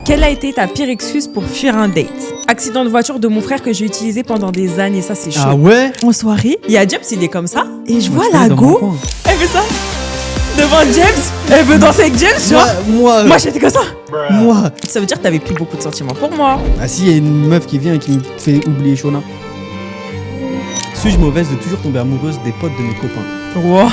Quelle a été ta pire excuse pour fuir un date? Accident de voiture de mon frère que j'ai utilisé pendant des années, ça c'est chaud. Ah ouais? En soirée, il y a James, il est comme ça, et je Moi, vois je connais la dans mon go, coin. elle fait ça, devant James, elle veut danser avec James, tu vois. Moi j'étais comme ça. Moi. Ça veut dire que t'avais plus beaucoup de sentiments pour moi. Ah si, il y a une meuf qui vient et qui me fait oublier Shona. Suis-je mauvaise de toujours tomber amoureuse des potes de mes copains? Wow.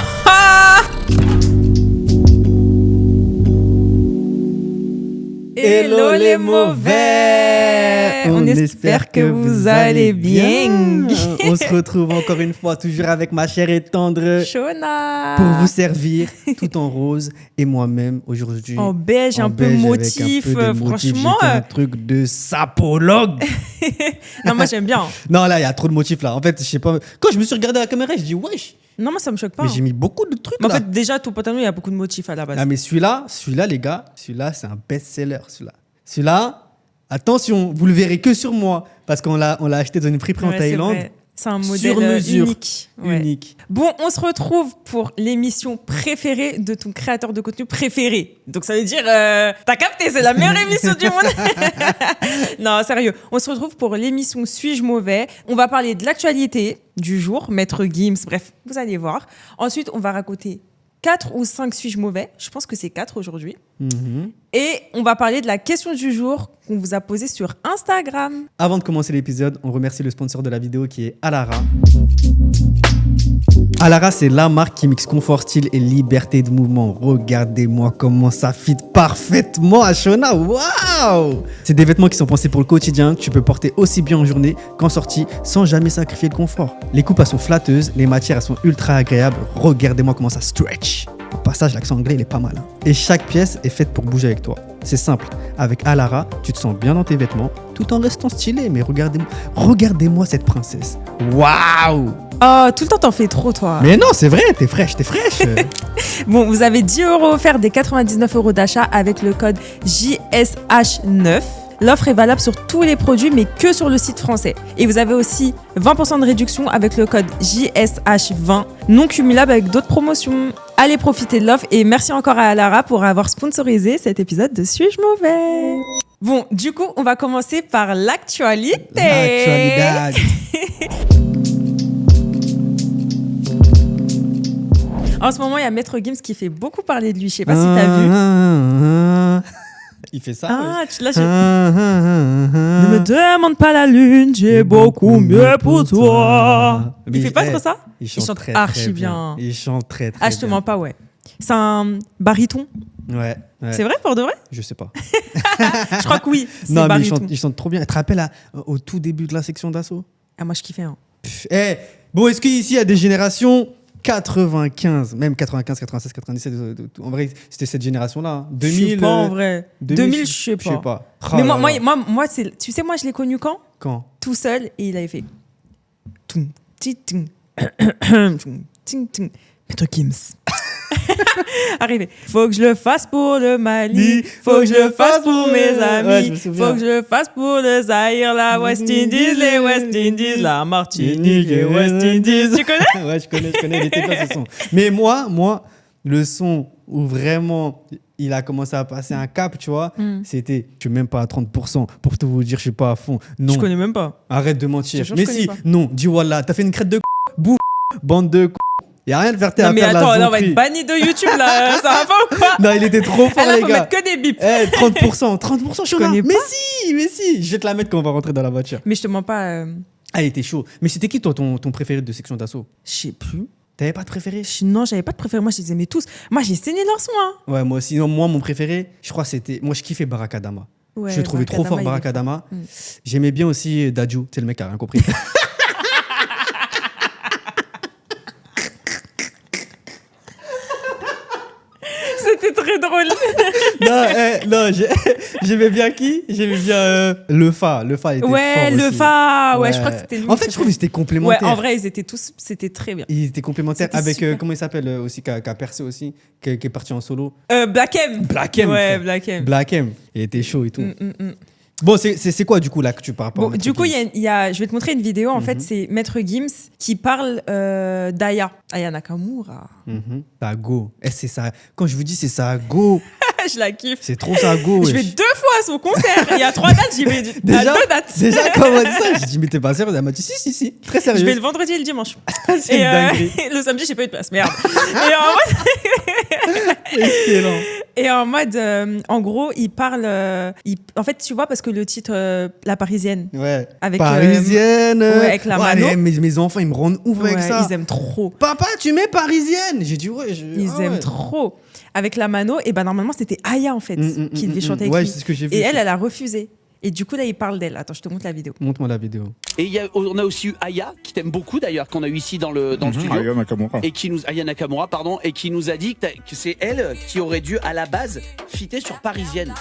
Hello les mauvais. On espère que vous allez bien. On se retrouve encore une fois, toujours avec ma chère et tendre Shona. pour vous servir, tout en rose. Et moi-même, aujourd'hui, En beige, en un peu beige, motif. avec un peu de motif. Franchement. J'ai fait un truc de sapologue. Non, moi j'aime bien. Non, là, il y a trop de motifs là. En fait, je sais pas. Quand je me suis regardé à la caméra, je dis wesh. Non, moi ça me choque pas. Mais j'ai mis beaucoup de trucs Mais en là. fait, déjà, ton pantalon, il y a beaucoup de motifs à la base. Ah, mais celui-là, les gars, celui-là, c'est un best-seller, Celui-là, attention, vous le verrez que sur moi, parce qu'on l'a acheté dans une friperie en Ouais, Thaïlande. c'est vrai. C'est un modèle Sur mesure. unique. Ouais. Unique. Bon, on se retrouve pour l'émission préférée de ton créateur de contenu préféré. Donc ça veut dire, t'as capté, c'est la meilleure émission du monde. Non, sérieux. On se retrouve pour l'émission Suis-je mauvais? On va parler de l'actualité du jour, Maître Gims, bref, vous allez voir. Ensuite, on va raconter 4 ou 5 Suis-je mauvais? Je pense que c'est 4 aujourd'hui. Mhm. Et on va parler de la question du jour qu'on vous a posée sur Instagram. Avant de commencer l'épisode, on remercie le sponsor de la vidéo qui est Alara. Alara, c'est la marque qui mixe confort, style et liberté de mouvement. Regardez-moi comment ça fit parfaitement à Shona. Waouh! C'est des vêtements qui sont pensés pour le quotidien, que tu peux porter aussi bien en journée qu'en sortie, sans jamais sacrifier le confort. Les coupes, elles sont flatteuses, les matières, elles sont ultra agréables. Regardez-moi comment ça stretch. Au passage, l'accent anglais, il est pas mal. Et chaque pièce est faite pour bouger avec toi. C'est simple. Avec Alara, tu te sens bien dans tes vêtements, tout en restant stylé. Mais regardez-moi cette princesse. Waouh! Oh, tout le temps, t'en fais trop, toi. Mais non, c'est vrai, t'es fraîche. Bon, vous avez 10 € offerts des 99 € d'achat avec le code JSH9. L'offre est valable sur tous les produits, mais que sur le site français. Et vous avez aussi 20% de réduction avec le code JSH20, non cumulable avec d'autres promotions. Allez profiter de l'offre et merci encore à Alara pour avoir sponsorisé cet épisode de Suis-je mauvais? Bon, du coup, on va commencer par l'actualité. L'actualité. En ce moment, il y a Maître Gims qui fait beaucoup parler de lui. Je sais pas si t'as vu. Il fait ça. Ah, là, ne me demande pas la lune, j'ai beaucoup mieux pour toi. Il fait pas trop ça? Il chante très, archi très bien. Il chante très très Ah, je te bien. mens pas, ouais. C'est un baryton. Ouais. C'est vrai pour de vrai? Je sais pas. Je crois que oui. C'est Non, mais baryton. il chante trop bien. Tu te rappelles au tout début de la section d'assaut? Ah, moi, je kiffais. Hein. Bon, est-ce qu'ici, il y a des générations 95, même 95, 96, 97, en vrai, c'était cette génération-là. Hein. 2000. Je sais pas en vrai. 2000, je sais Je sais pas. pas. Mais Oh là moi, là. moi tu sais, moi, je l'ai connu quand? Quand? Tout seul et il avait fait. Maître Gims. Arrivé. Faut que je le fasse pour le Mali. Faut que je le fasse pour mes amis. Ouais, je me souviens. Faut que je le fasse pour le Zaïre, la West Indies, les West Indies, la Martinique, les West Indies. Tu connais? Ouais, je connais. Il était pas ce son. Mais moi, le son où vraiment il a commencé à passer un cap, tu vois, c'était, je suis même pas à 30%. Pour tout vous dire, je suis pas à fond. Non. Je connais même pas. Arrête de mentir. Je te jure, Mais je connais si, pas. non, dis voilà, t'as fait une crête de bouffe, bande de y a rien de verté Non à mais faire attends, la là on va zonterie. être banni de YouTube là, ça va pas ou quoi? Non, il était trop fort, Ah là, les faut gars. mettre que des bips. 30%, Je connais pas. Mais si, je vais te la mettre quand on va rentrer dans la voiture. Mais je te mens pas. Ah, il était chaud. Mais c'était qui, toi, ton préféré de section d'assaut? Je sais plus. T'avais pas de préféré? Non, j'avais pas de préféré. Moi, je les aimais tous. Moi, j'ai saigné leur son. Hein. Ouais, moi aussi. Non, moi, mon préféré, je crois que c'était. Moi, je kiffais Barakadama. Ouais, je le trouvais trop fort, Barakadama, il est Barakadama. J'aimais bien aussi Dadju. Tu sais, le mec a rien compris. C'était très drôle. non, j'aimais bien qui? J'aimais bien Le Fa. Le Fa était Ouais, fort le aussi. Fa. Ouais, je crois que c'était lui. En fait, je trouve qu'ils étaient complémentaires. Ouais, en vrai, ils étaient tous. C'était très bien. Ils étaient complémentaires C'était avec, super. comment il s'appelle aussi, qui a percé aussi, qui est parti en solo. Black M. Black M. Ouais, frère. Black M. Black M. Il était chaud et tout. Bon, c'est quoi du coup là que tu parles Bon, du coup, il y a, je vais te montrer une vidéo. En fait, c'est Maître Gims qui parle d'Aya. Aya Nakamura. Ça go. C'est ça. Quand je vous dis c'est ça go. Je la kiffe. C'est trop ça, go. Je vais 2 fois à son concert. Il y a 3 dates, j'y vais à 2 dates. Déjà, quand on m'a dit ça, j'ai dit, mais t'es pas sérieux? Elle m'a dit, si, très sérieux. Je vais le vendredi et le dimanche. C'est une dinguerie. Le samedi, j'ai pas eu de place. Merde. Et en mode, Excellent. et en mode, en gros, il parle. En fait, tu vois, parce que le titre, La Parisienne. Ouais. Avec, Parisienne. ouais, avec la mano. Mes enfants, ils me rendent ouf avec Ouais, ça. ils aiment trop. Papa, tu mets parisienne? J'ai dit, ouais. Ils aiment trop. Avec la mano, et ben normalement, c'était Aya, en fait, qui devait chanter avec lui. Ouais, c'est ce que j'ai vu. Et elle a refusé. Et du coup, là, il parle d'elle. Attends, je te montre la vidéo. Montre-moi la vidéo. Et on a aussi eu Aya, qui t'aime beaucoup d'ailleurs, qu'on a eu ici dans le studio. Aya Nakamura. Aya Nakamura, pardon, et qui nous a dit que c'est elle qui aurait dû, à la base, fitter sur Parisienne.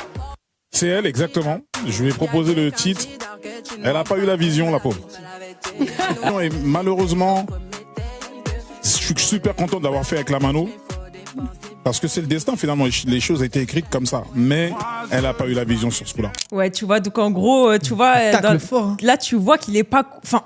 C'est elle, exactement. Je lui ai proposé le titre. Elle n'a pas eu la vision, la pauvre. Non, et malheureusement, je suis super content d'avoir fait avec la mano. Parce que c'est le destin, finalement. Les choses étaient écrites comme ça. Mais elle n'a pas eu la vision sur ce coup-là. Ouais, tu vois, donc en gros, tu vois. Fort, hein. Là, tu vois qu'il est pas. Enfin,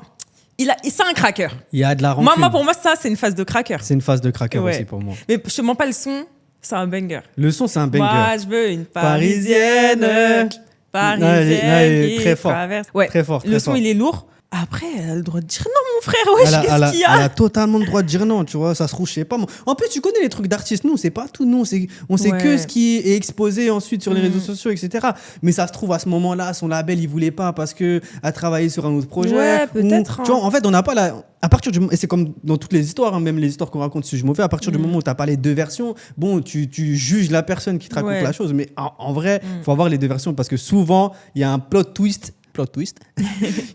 c'est un cracker. Il y a de la rancune. Moi, pour moi, ça, c'est une phase de cracker. C'est une phase de cracker Ouais. aussi pour moi. Mais je te mens pas le son, c'est un banger. Le son, c'est un banger. Moi, je veux une Parisienne. Parisienne. Non, très fort. Ouais. Très fort. Le son, il est lourd. Après, elle a le droit de dire non, mon frère. Wesh, qu'est-ce qu'il y Elle a? a totalement le droit de dire non, tu vois. Ça se trouve, je sais pas. Moi. En plus, tu connais les trucs d'artistes. Nous, c'est pas tout. Nous, on sait Ouais. que ce qui est exposé ensuite sur les réseaux sociaux, etc. Mais ça se trouve, à ce moment-là, son label, il voulait pas parce que a travaillé sur un autre projet. Ouais, peut-être, Tu vois, en fait, on n'a pas la. À partir du moment, et c'est comme dans toutes les histoires, hein, même les histoires qu'on raconte, si je m'en fais, à partir du moment où tu as pas les deux versions, bon, tu juges la personne qui te raconte Ouais. la chose. Mais en vrai, faut avoir les deux versions parce que souvent, il y a un plot twist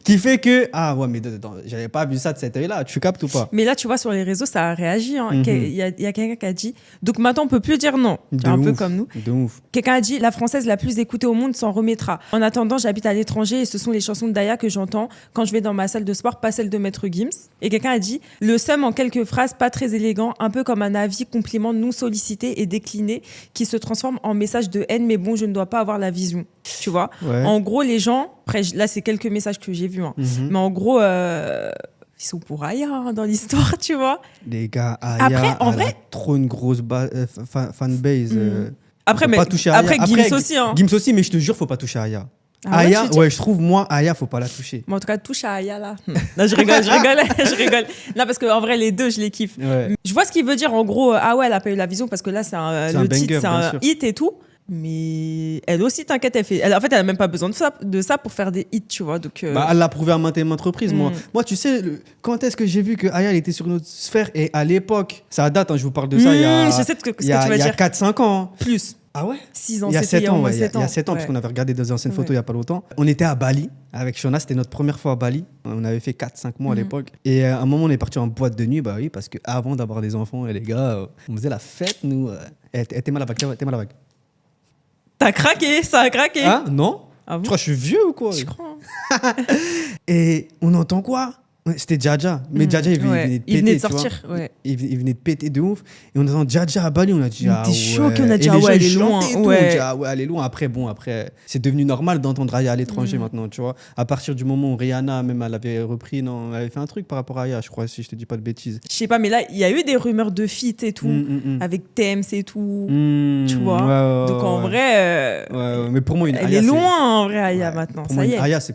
qui fait que mais j'avais pas vu ça de cet œil-là, tu captes ou pas? Mais là, tu vois, sur les réseaux, ça a réagi. Hein. Il y a quelqu'un qui a dit donc maintenant, on peut plus dire non. De C'est un peu ouf, comme nous. de ouf. Quelqu'un a dit la française la plus écoutée au monde s'en remettra. En attendant, j'habite à l'étranger et ce sont les chansons de Daya que j'entends quand je vais dans ma salle de sport, pas celle de Maître Gims. Et quelqu'un a dit le seum en quelques phrases, pas très élégant, un peu comme un avis compliment non sollicité et décliné qui se transforme en message de haine, mais bon, je ne dois pas avoir la vision. Tu vois? Ouais. En gros, les gens, après, là, c'est quelques messages que j'ai vus, hein. Mais en gros, ils sont pour Aya hein, dans l'histoire, tu vois. Les gars, Aya, Après, en elle vrai- a trop une grosse fanbase. Après, Faut mais pas toucher à Aya. après Gims aussi. Hein. Gims aussi, mais je te jure, faut pas toucher à Aya. Ah ouais, Aya, tu veux dire ouais, je trouve, moi, Aya, faut pas la toucher. Mais en tout cas, touche à Aya là. Non, je rigole. Je rigole. Non, parce qu'en vrai, les deux, je les kiffe. Ouais. Je vois ce qu'il veut dire. En gros, elle a pas eu la vision parce que là, c'est C'est le un titre, banger, c'est bien un sûr. hit et tout. Mais elle aussi, t'inquiète, en fait, elle a même pas besoin de ça pour faire des hits, tu vois. Donc, Elle l'a prouvé à maintes et maintes reprises. Moi, tu sais, quand est-ce que j'ai vu que Aya elle était sur une autre sphère? Et à l'époque, ça date, hein, je vous parle de ça il y a, je sais ce que tu il y a, vas il y a dire. 4-5 ans. Hein. Plus. Ah ouais? 6 ans, Il y a c'était 7 ans, au moins ouais, il y a 7 ans. 7 ans, parce Ouais. qu'on avait regardé des anciennes photos Ouais. il n'y a pas longtemps. On était à Bali avec Shona, c'était notre première fois à Bali. On avait fait 4-5 mois à l'époque. Et à un moment, on est parti en boîte de nuit, bah oui, parce qu'avant d'avoir des enfants, les gars, on faisait la fête, nous. T'es mal à vague, t'es mal à vague. T'as craqué, ça a craqué. Hein? Non? Ah bon? Tu crois que je suis vieux ou quoi? Je crois. Hein. Et on entend quoi? Ouais, c'était Djadja. Mais Djadja, il venait de péter. Il venait de tu vois. sortir. Ouais. Il venait de péter de ouf. Et on entend Djadja à Bali, on a dit On ah était ouais. choqués, on a dit, Et ah les gens, ouais, elle ils est loin, chantaient et tout. ouais. On dit, ah ouais, elle est loin. Après, c'est devenu normal d'entendre Aya à l'étranger maintenant, tu vois. À partir du moment où Rihanna, même, elle avait repris, non, elle avait fait un truc par rapport à Aya, je crois, si je te dis pas de bêtises. Je sais pas, mais là, il y a eu des rumeurs de feat et tout, avec Thames et tout. Tu vois. Donc en vrai, Ouais, mais pour moi, une elle Aya, est c'est- loin en vrai, Aya, Ouais. maintenant. Pour Ça moi, y une est. Aya, c'est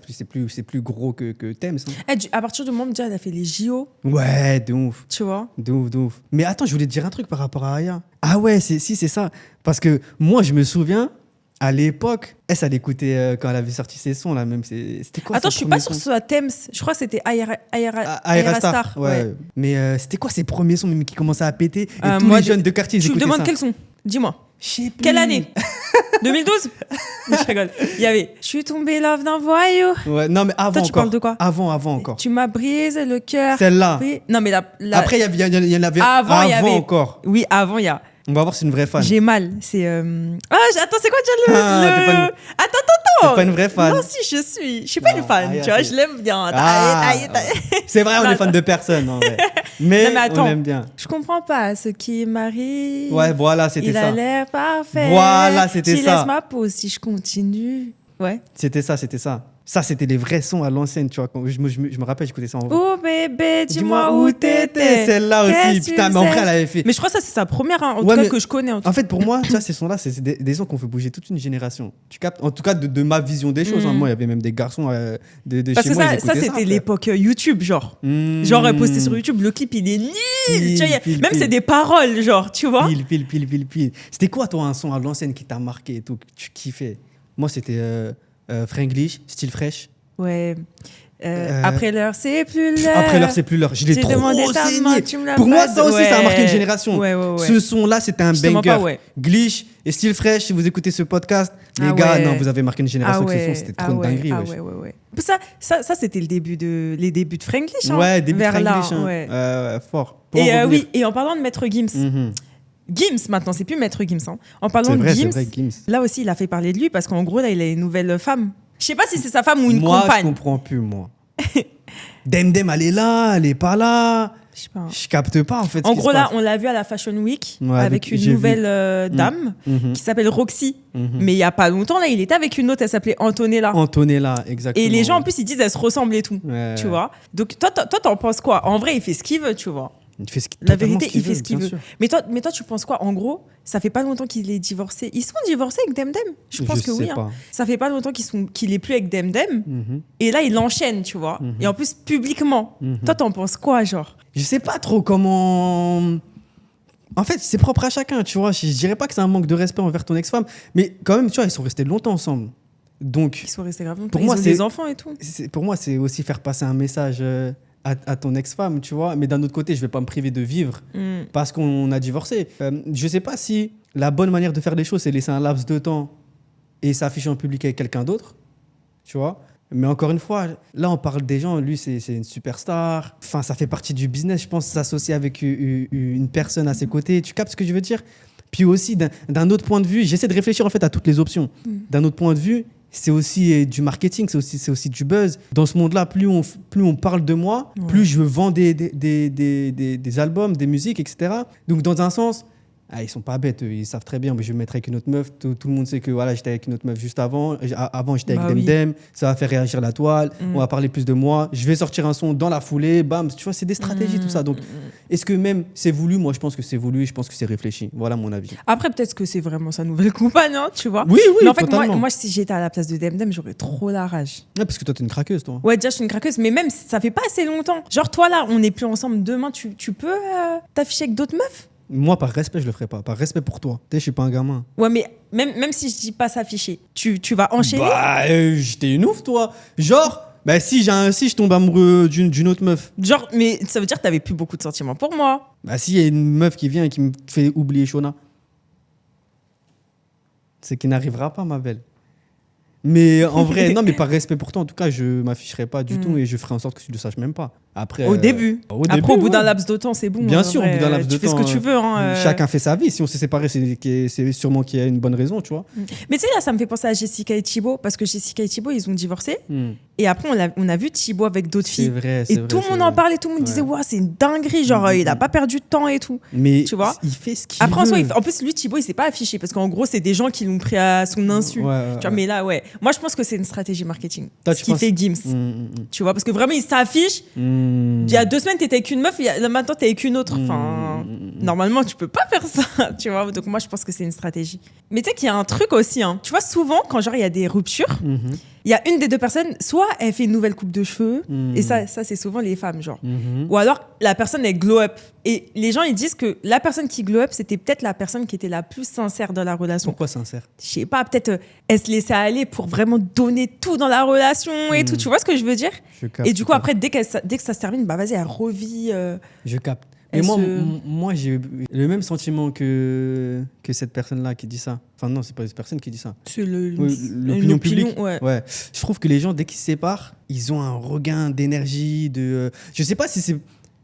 plus gros que Thames. Hein. À partir du moment où déjà elle a fait les JO, Ouais, de ouf. tu vois. De ouf, de ouf. Mais attends, je voulais te dire un truc par rapport à Aya. Ah ouais, c'est ça. Parce que moi, je me souviens, à l'époque, elle écoutait quand elle avait sorti ses sons, là, même. C'était quoi Attends, ses je suis pas premiers sûre que sons? ce soit Thames. Je crois que c'était Aira Star. Ouais. Mais c'était quoi ses premiers sons, même qui commençaient à péter? Et tous moi, les jeunes de quartier, ils Tu me écoutaient demandes ça. quels sont? Dis-moi. Je sais plus. Quelle année 2012. Je rigole. Il y avait Je suis tombée love d'un voyou. Ouais, non, mais avant Toi, tu encore. parles de quoi? Avant encore. Tu m'as brisé le cœur. Celle-là. Oui. Non, mais Après, il y en avait Avant, il y avait- encore. Oui, avant, il y a. On va voir si c'est une vraie fan. J'ai mal. C'est. Attends, c'est quoi déjà Ah, t'es pas une- Attends. T'es pas une vraie fan. Non, si, je suis. Je suis pas Non, une fan, Aya, tu vois, c'est- je l'aime bien. Ah, Aïe. C'est vrai, on Non, est fan de personne, en vrai. Mais, Non, mais attends. on aime bien. Je comprends pas ce qui m'arrive. Ouais, voilà, c'était Il ça. a l'air parfait. Voilà, c'était J'y ça. laisse ma peau si je continue. Ouais. C'était ça. Ça, c'était les vrais sons à l'ancienne, tu vois. Quand je me rappelle, j'écoutais ça en vrai. Oh bébé, dis-moi où t'étais. Celle-là aussi. Qu'est-ce Putain, que mais en c'est vrai, elle avait fait. Mais je crois que ça, c'est sa première, hein, en Ouais, tout cas, mais que je connais. En fait, pour moi, tu vois, ces sons-là, c'est des sons qui ont fait bouger toute une génération. Tu captes? En tout cas, de ma vision des choses. Hein. Moi, il y avait même des garçons de Parce chez que moi, ça, ils écoutaient c'était frère. l'époque YouTube, genre. Genre, posté sur YouTube, le clip, il est nul. Pile, Tu vois, pile, même pile. c'est des paroles, genre, tu vois. Pile. C'était quoi, toi, un son à l'ancienne qui t'a marqué et tout, que tu kiffais? Moi, c'était Franglish, Style Fresh. Ouais. Après l'heure, c'est plus l'heure. Après l'heure, c'est plus l'heure. Je l'ai J'ai trop demandé ta main, saigné. tu me l'as Pour moi, pas ça aussi, dit. ça a marqué une Ouais. génération. Ouais. Ce son-là, c'était un Je te mens banger. pas, ouais. Glitch et Style Fresh, si vous écoutez ce podcast, les Ah gars, ouais. non, vous avez marqué une génération avec ce son. C'était trop une dinguerie. wesh. ouais. Ça, c'était les débuts de Franglish. Hein, Ouais, début de vers là, Franglish. Hein. ouais. Fort. Pour en Et revenir. oui, et en parlant de Maître Gims, Mhm. Gims maintenant, c'est plus Maître Gims. Hein. En parlant C'est de vrai, Gims, c'est vrai, Gims. là aussi, il a fait parler de lui parce qu'en gros, là, il a une nouvelle femme. Je sais pas si c'est sa femme ou une Moi, je compagne. comprends plus, moi. Dem, elle est là, elle est pas là. Je sais pas. Je capte pas, en fait. En ce qui gros, se là, passe. on l'a vu à la Fashion Week Ouais, avec j'ai une vu. nouvelle dame Mhm. qui s'appelle Roxy. Mhm. Mais il y a pas longtemps, là, il était avec une autre, elle s'appelait Antonella. Antonella, exactement. Et les gens, en plus, ils disent elles se ressemblent et tout. Ouais. Tu vois. Donc, toi, t'en penses quoi? En vrai, il fait ce qu'il veut, tu vois. Il fait La totalement vérité, il fait ce qu'il bien veut. sûr. Mais toi, tu penses quoi? En gros, ça fait pas longtemps qu'il est divorcé. Ils sont divorcés avec Demdem? Je pense que sais oui. Hein. pas. Ça fait pas longtemps qu'il est plus avec Demdem. Mhm. Et là, il enchaîne, tu vois. Et en plus, publiquement. Toi, t'en penses quoi, genre? Je sais pas trop comment. En fait, c'est propre à chacun, tu vois. Je dirais pas que c'est un manque de respect envers ton ex-femme, mais quand même, tu vois, ils sont restés longtemps ensemble. Donc, Ils sont restés grave longtemps. Pour Ils moi, ont c'est- des enfants et tout. pour moi, c'est aussi faire passer un message à ton ex-femme, tu vois. Mais d'un autre côté, je vais pas me priver de vivre Mm. parce qu'on a divorcé. Je sais pas si la bonne manière de faire les choses, c'est laisser un laps de temps et s'afficher en public avec quelqu'un d'autre, tu vois. Mais encore une fois, là, on parle des gens. Lui, c'est une superstar. Enfin, ça fait partie du business, je pense, s'associer avec une personne à ses côtés. Tu captes ce que je veux dire? Puis aussi, d'un autre point de vue, j'essaie de réfléchir en fait à toutes les options. D'un autre point de vue, c'est aussi du marketing, c'est aussi du buzz. Dans ce monde-là, plus on parle de moi, plus je vends des albums, des musiques, etc. Donc, dans un sens, ils sont pas bêtes, eux, ils savent très bien. Mais je vais me mettre avec une autre meuf. Tout le monde sait que voilà, j'étais avec une autre meuf juste avant. Avant, j'étais avec Bah oui. Demdem. Ça va faire réagir la toile. On va parler plus de moi. Je vais sortir un son dans la foulée. Bam, tu vois, c'est des stratégies, tout ça. Donc, est-ce que même c'est voulu? Moi, je pense que c'est voulu. Je pense que c'est réfléchi. Voilà mon avis. Après, peut-être que c'est vraiment sa nouvelle compagne, hein, tu vois. Oui, Mais en fait, totalement. moi, si j'étais à la place de Demdem, j'aurais trop la rage. Ouais, parce que toi, t'es une craqueuse, toi. Ouais, déjà, je suis une craqueuse, mais même, ça fait pas assez longtemps. Genre, toi, là, on n'est plus ensemble demain, tu peux t'afficher avec d'autres meufs? Moi, par respect, je le ferai pas. Par respect pour toi. Tu sais, je suis pas un gamin. Ouais, mais même si je dis pas s'afficher, tu vas enchaîner? Bah, j'étais une ouf, toi. Genre, bah, si je tombe amoureux d'une autre meuf. Genre, mais ça veut dire que t'avais plus beaucoup de sentiments pour moi. Bah, s'il y a une meuf qui vient et qui me fait oublier Shona, c'est qu'il n'arrivera pas, ma belle. Mais en vrai, non, mais par respect pour toi, en tout cas, je m'afficherai pas du tout et je ferai en sorte que tu le saches même pas. Après, Au début. Après, au bout d'un ouais. laps de temps, c'est bon. Bien en sûr, vrai, au bout d'un laps de temps. Tu fais ce que tu veux. Hein, Chacun fait sa vie. Si on s'est séparés, c'est sûrement qu'il y a une bonne raison, tu vois. Mais tu sais, là, ça me fait penser à Jessica et Thibaut, parce que Jessica et Thibaut, ils ont divorcé. Et après, on a vu Thibaut avec d'autres C'est filles. vrai, Et tout le monde en parlait, tout le monde disait, ouais, c'est une dinguerie, genre, il a pas perdu de temps et tout. Mais Tu vois il fait ce qu'il Après, en veut. soi, en plus, lui, Thibaut, il s'est pas affiché, parce qu'en gros, c'est des gens qui l'ont pris à son insu. Ouais, Tu vois, mais là, ouais. Moi, je pense que c'est une stratégie marketing. Toi, Ce tu qui penses fait Gims. Tu vois, parce que vraiment, il s'affiche. Il y a 2 semaines, t'étais avec une meuf, là, maintenant, t'es avec une autre. Enfin, normalement, tu peux pas faire ça, tu vois. Donc, moi, je pense que c'est une stratégie. Mais tu sais qu'il y a un truc aussi, hein. Tu vois, souvent, quand genre, il y a des ruptures, il y a une des deux personnes, soit elle fait une nouvelle coupe de cheveux, et ça c'est souvent les femmes, genre. Ou alors, la personne, elle glow up. Et les gens, ils disent que la personne qui glow up, c'était peut-être la personne qui était la plus sincère dans la relation. Pourquoi sincère? Je sais pas, peut-être elle se laissait aller pour vraiment donner tout dans la relation et tout. Tu vois ce que je veux dire? Je capte, Et du coup, je après, dès que ça se termine, bah vas-y, elle revit. Je capte. Mais Elle moi, se- moi j'ai eu le même sentiment que cette personne-là qui dit ça. Enfin, non, c'est pas cette personne qui dit ça. C'est Oui, une l'opinion opinion, publique. ouais. Je trouve que les gens, dès qu'ils se séparent, ils ont un regain d'énergie. Je sais pas si c'est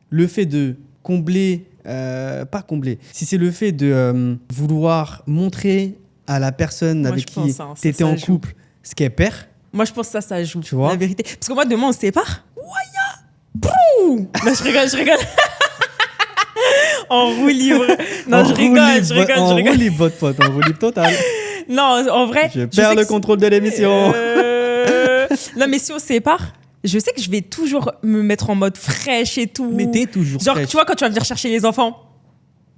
le fait de combler, pas combler, si c'est le fait de vouloir montrer à la personne Moi, avec je qui pense, hein, tu étais ça en joue. couple ce qu'elle perd. Moi, je pense que ça joue. Tu vois la vérité. Parce que moi, demain, on se sépare. Ouaya! Non, je rigole. En roue libre. Non, je rigole. En roue libre, votre pote, en roue libre total. Non, en vrai. Je sais perds que le contrôle de l'émission. Non, mais si on se sépare, je sais que je vais toujours me mettre en mode fraîche et tout. Mais t'es toujours Genre, fraîche. tu vois, quand tu vas venir chercher les enfants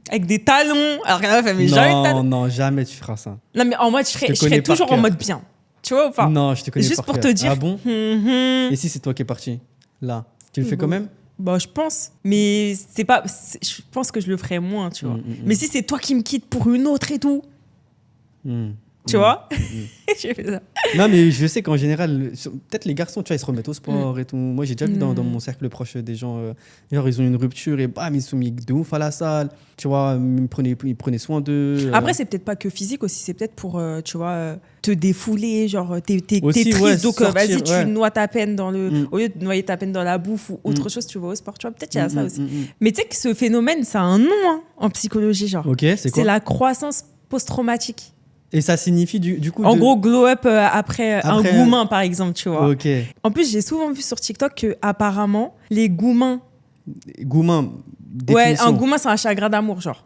avec des talons, alors que la meuf, elle met jamais de talons. Non, jamais tu feras ça. Non, mais en mode, je te serais connais par toujours en cœur. mode bien. Tu vois ou pas? Non, je te connais Juste par pour cœur. te dire. Ah bon? Mhm. Et si c'est toi qui es parti là, tu le fais Bon. quand même? Bah, je pense. Mais c'est pas. Je pense que je le ferais moins, tu vois. Mais si c'est toi qui me quittes pour une autre et tout, tu vois, j'ai fait ça. Non, mais je sais qu'en général, peut-être les garçons, tu vois, ils se remettent au sport et tout. Moi, j'ai déjà vu dans mon cercle proche des gens, genre, ils ont une rupture et bam, ils sont mis de ouf à la salle. Tu vois, ils prenaient soin d'eux. Après, c'est peut-être pas que physique aussi, c'est peut-être pour, tu vois, te défouler, genre, t'es Aussi, triste, ouais, donc sortir, vas-y, tu ouais. noies ta peine dans le... Au lieu de noyer ta peine dans la bouffe ou autre chose, tu vas au sport, tu vois, peut-être qu'il y a ça aussi. Mais tu sais que ce phénomène, ça a un nom hein, en psychologie, genre. Ok, c'est quoi? C'est la croissance post-traumatique. Et ça signifie du coup. En gros, glow up après un Après, goumin, par exemple, tu vois. Ok. En plus, j'ai souvent vu sur TikTok que apparemment les goumins... Goumin. Ouais, définition. un goumin, c'est un chagrin d'amour, genre.